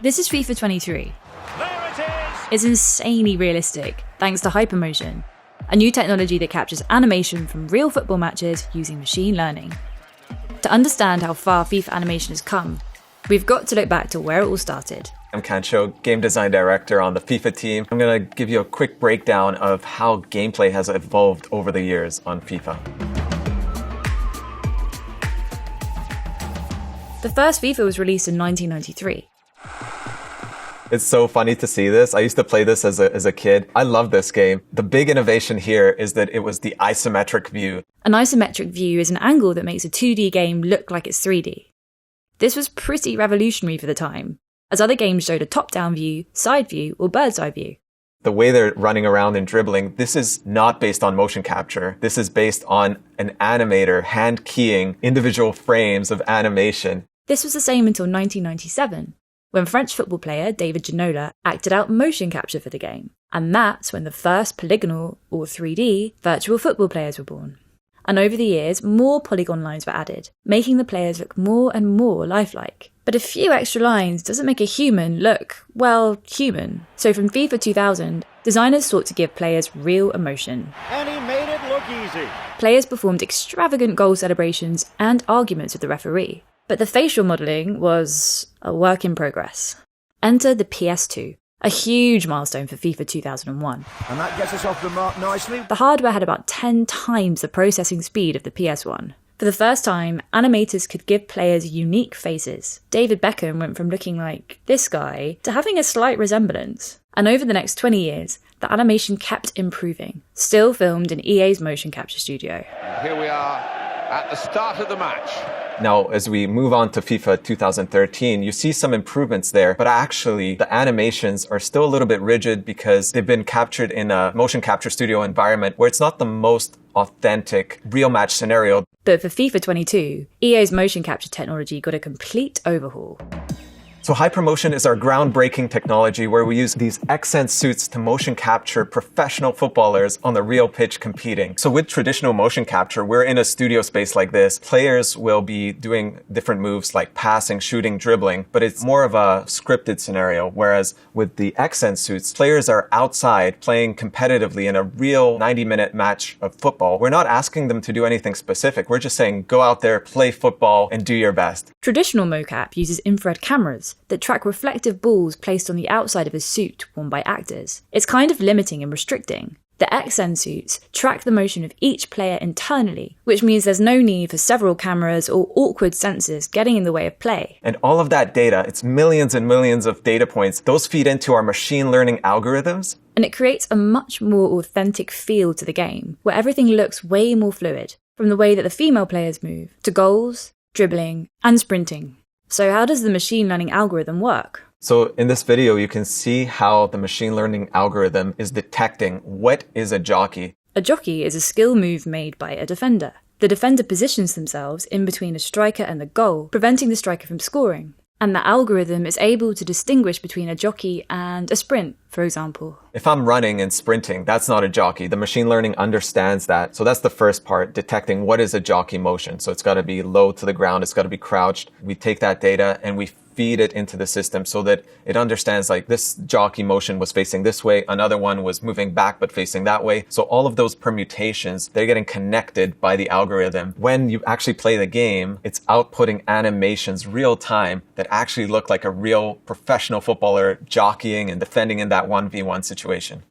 This is FIFA 23. There it is! It's insanely realistic, thanks to hypermotion, a new technology that captures animation from real football matches using machine learning. To understand how far FIFA animation has come, we've got to look back to where it all started. I'm Kantcho, game design director on the FIFA team. I'm going to give you a quick breakdown of how gameplay has evolved over the years on FIFA. The first FIFA was released in 1993. It's so funny to see this. I used to play this as a kid. I love this game. The big innovation here is that it was the isometric view. An isometric view is an angle that makes a 2D game look like it's 3D. This was pretty revolutionary for the time, as other games showed a top-down view, side view, or bird's-eye view. The way they're running around and dribbling, this is not based on motion capture. This is based on an animator hand-keying individual frames of animation. This was the same until 1997, when French football player David Ginola acted out motion capture for the game. And that's when the first polygonal, or 3D, virtual football players were born. And over the years, more polygon lines were added, making the players look more and more lifelike. But a few extra lines doesn't make a human look, well, human. So from FIFA 2000, designers sought to give players real emotion. And he made it look easy. Players performed extravagant goal celebrations and arguments with the referee. But the facial modelling was a work in progress. Enter the PS2, a huge milestone for FIFA 2001. And that gets us off the mark nicely. The hardware had about 10 times the processing speed of the PS1. For the first time, animators could give players unique faces. David Beckham went from looking like this guy to having a slight resemblance. And over the next 20 years, the animation kept improving, still filmed in EA's motion capture studio. Here we are at the start of the match. Now, as we move on to FIFA 2013, you see some improvements there, but actually the animations are still a little bit rigid because they've been captured in a motion capture studio environment where it's not the most authentic real match scenario. But for FIFA 22, EA's motion capture technology got a complete overhaul. So hypermotion is our groundbreaking technology where we use these accent suits to motion capture professional footballers on the real pitch competing. So with traditional motion capture, we're in a studio space like this. Players will be doing different moves like passing, shooting, dribbling, but it's more of a scripted scenario. Whereas with the accent suits, players are outside playing competitively in a real 90-minute match of football. We're not asking them to do anything specific. We're just saying, go out there, play football, and do your best. Traditional mocap uses infrared cameras that track reflective balls placed on the outside of a suit worn by actors. It's kind of limiting and restricting. The XN suits track the motion of each player internally, which means there's no need for several cameras or awkward sensors getting in the way of play. And all of that data, it's millions and millions of data points, those feed into our machine learning algorithms. And it creates a much more authentic feel to the game, where everything looks way more fluid, from the way that the female players move, to goals, dribbling, and sprinting. So how does the machine learning algorithm work? So in this video, you can see how the machine learning algorithm is detecting what is a jockey. A jockey is a skill move made by a defender. The defender positions themselves in between a striker and the goal, preventing the striker from scoring. And the algorithm is able to distinguish between a jockey and a sprint, for example. If I'm running and sprinting, that's not a jockey. The machine learning understands that. So that's the first part, detecting what is a jockey motion. So it's got to be low to the ground. It's got to be crouched. We take that data and we feed it into the system so that it understands like this jockey motion was facing this way, another one was moving back but facing that way. So all of those permutations, they're getting connected by the algorithm. When you actually play the game, it's outputting animations real time that actually look like a real professional footballer jockeying and defending in that 1v1 situation.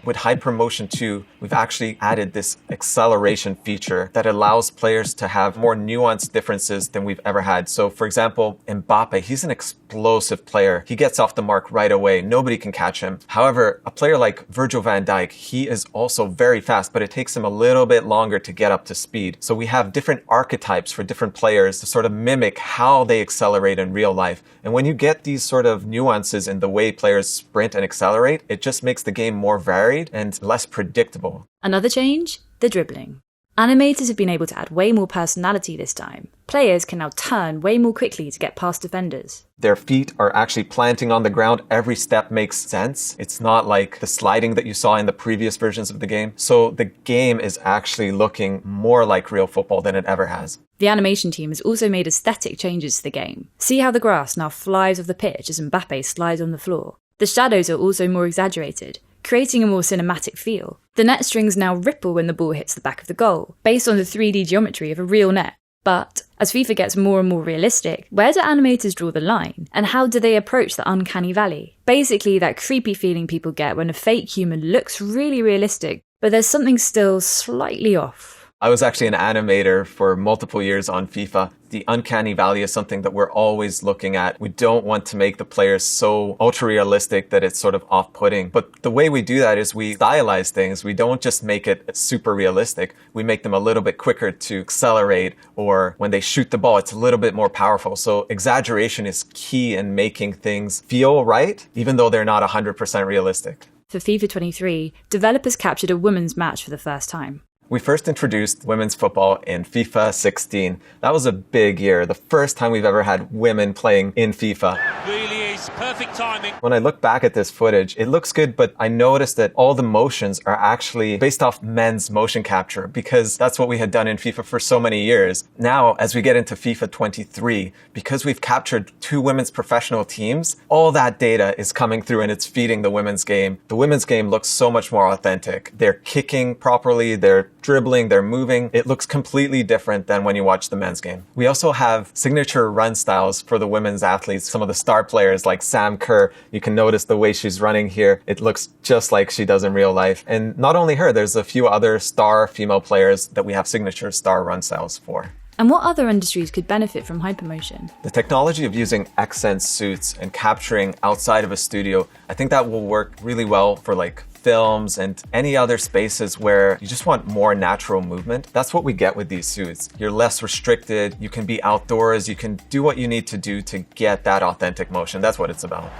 With Hypermotion 2, we've actually added this acceleration feature that allows players to have more nuanced differences than we've ever had. So for example, Mbappe, he's an explosive player. He gets off the mark right away. Nobody can catch him. However, a player like Virgil van Dijk, he is also very fast, but it takes him a little bit longer to get up to speed. So we have different archetypes for different players to sort of mimic how they accelerate in real life. And when you get these sort of nuances in the way players sprint and accelerate, it just makes the game more varied and less predictable. Another change? The dribbling. Animators have been able to add way more personality this time. Players can now turn way more quickly to get past defenders. Their feet are actually planting on the ground. Every step makes sense. It's not like the sliding that you saw in the previous versions of the game. So the game is actually looking more like real football than it ever has. The animation team has also made aesthetic changes to the game. See how the grass now flies off the pitch as Mbappe slides on the floor. The shadows are also more exaggerated, creating a more cinematic feel. The net strings now ripple when the ball hits the back of the goal, based on the 3D geometry of a real net. But as FIFA gets more and more realistic, where do animators draw the line? And how do they approach the Uncanny Valley? Basically, that creepy feeling people get when a fake human looks really realistic, but there's something still slightly off. I was actually an animator for multiple years on FIFA. The Uncanny Valley is something that we're always looking at. We don't want to make the players so ultra-realistic that it's sort of off-putting. But the way we do that is we stylize things. We don't just make it super realistic. We make them a little bit quicker to accelerate, or when they shoot the ball, it's a little bit more powerful. So exaggeration is key in making things feel right, even though they're not 100% realistic. For FIFA 23, developers captured a women's match for the first time. We first introduced women's football in FIFA 16. That was a big year, the first time we've ever had women playing in FIFA. Really is perfect timing. When I look back at this footage, it looks good, but I noticed that all the motions are actually based off men's motion capture, because that's what we had done in FIFA for so many years. Now, as we get into FIFA 23, because we've captured 2 women's professional teams, all that data is coming through and it's feeding the women's game. The women's game looks so much more authentic. They're kicking properly, they're dribbling, they're moving. It looks completely different than when you watch the men's game. We also have signature run styles for the women's athletes. Some of the star players like Sam Kerr, you can notice the way she's running here. It looks just like she does in real life. And not only her, there's a few other star female players that we have signature star run styles for. And what other industries could benefit from hypermotion? The technology of using accent suits and capturing outside of a studio, I think that will work really well for like films and any other spaces where you just want more natural movement. That's what we get with these suits. You're less restricted, you can be outdoors, you can do what you need to do to get that authentic motion. That's what it's about.